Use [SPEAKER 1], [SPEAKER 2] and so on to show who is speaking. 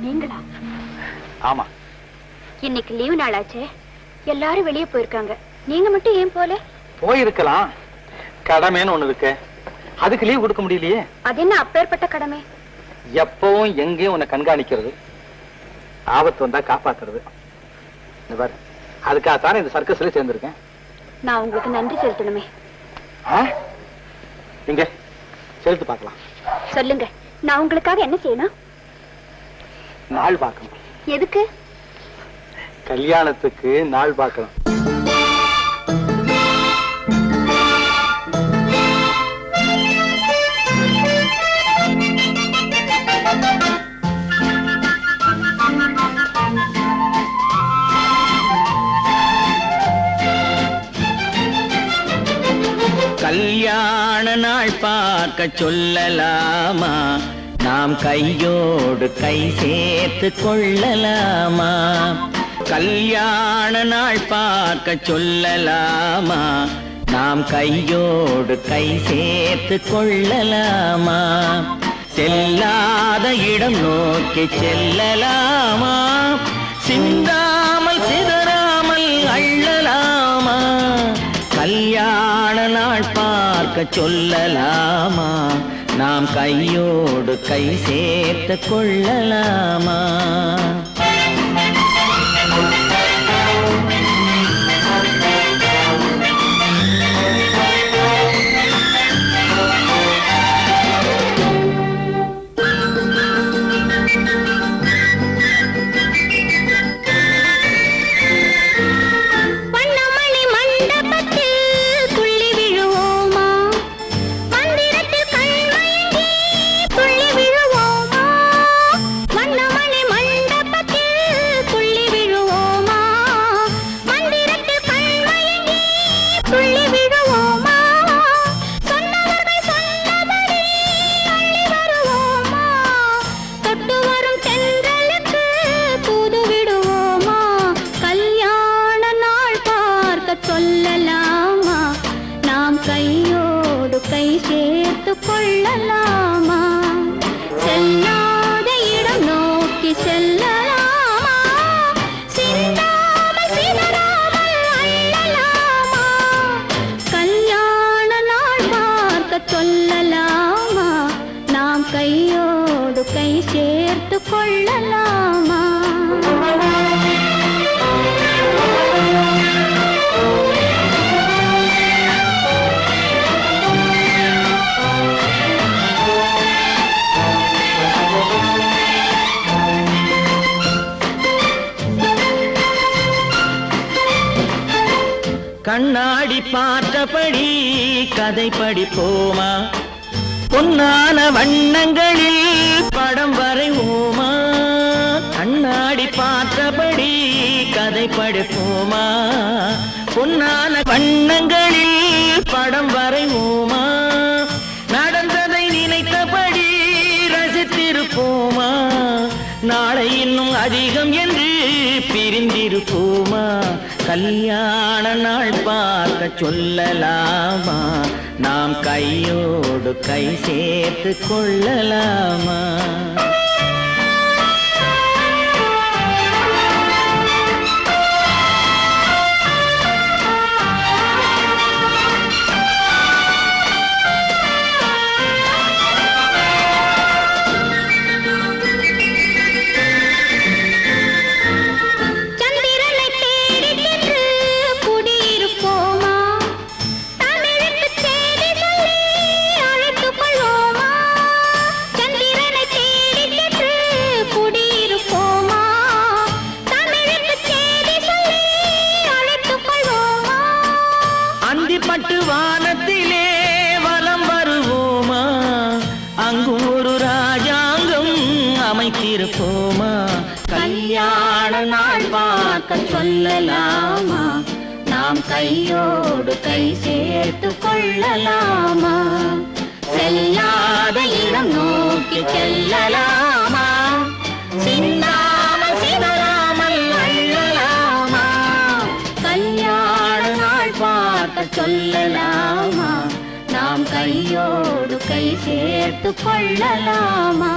[SPEAKER 1] நீங்களா?
[SPEAKER 2] ஆமா,
[SPEAKER 1] இன்னைக்கு லீவு நாளாச்சே, எல்லாரும் வெளியே போயிருக்காங்க. நீங்க மட்டும் ஏன் போல?
[SPEAKER 2] போயிருக்கலாம், கடமைன்னு ஒண்ணு இருக்கு, அதுக்கு லீவ் கொடுக்க முடியலையே.
[SPEAKER 1] அது என்ன அப்பேற்பட்ட கடமை?
[SPEAKER 2] எப்பவும் எங்கேயும் உன்னை கண்காணிக்கிறது, ஆபத்து வந்தா காப்பாத்துறது. பாரு, அதுக்காகத்தானே இந்த சர்க்கஸ்ல சேர்ந்திருக்கேன்.
[SPEAKER 1] நான் உங்களுக்கு நன்றி செலுத்தணுமே.
[SPEAKER 2] நீங்க செலுத்து பார்க்கலாம்.
[SPEAKER 1] சொல்லுங்க, நான் உங்களுக்காக என்ன செய்யணும்?
[SPEAKER 2] நாள் பார்க்கணும்.
[SPEAKER 1] எதுக்கு?
[SPEAKER 2] கல்யாணத்துக்கு நாள் பார்க்கணும்.
[SPEAKER 3] கல்யாண நாள் பார்க்க சொல்லலாமா? நாம் கையோடு கை சேர்த்து கொள்ளலாமா? கல்யாண நாள் பார்க்க சொல்லலாமா? நாம் கையோடு கை சேர்த்து கொள்ளலாமா? செல்லாத இடம் நோக்கி செல்லலாமா? சிந்தாமல் சிதறாமல் அள்ளலாமா? கல்யாண நாள் பார்க்க சொல்லலாமா? நாம் கையோடு கை சேர்த்து கொள்ளலாமா? கண்ணாடி பார்த்தபடி கதை படிப்போமா? பொன்னான வண்ணங்களில் படம் வரைவோமா? கண்ணாடி பார்த்தபடி கதை படிப்போமா? பொன்னான வண்ணங்களில் படம் வரைவோமா? நடந்ததை நினைத்தபடி ரசித்திருப்போமா? நாளை இன்னும் அதிகம் என்று பிரிந்திருப்போமா? கல்யாண நாள் பார்க்க சொல்லலாமா? நாம் கையோடு கை சேர்த்து கொள்ளலாமா? கல்யாண நாள் பார்க்க சொல்லலாமா? நாம் கையோடு கை சேர்த்து கொள்ளலாமா? செல்லாத இடம் நோக்கி செல்லலாமா? சிந்தாமல் சிதறாமல் அள்ளலாமா? கல்யாண நாள் பார்க்க சொல்லலாமா? நாம் கையோடு கை சேர்த்து கொள்ளலாமா?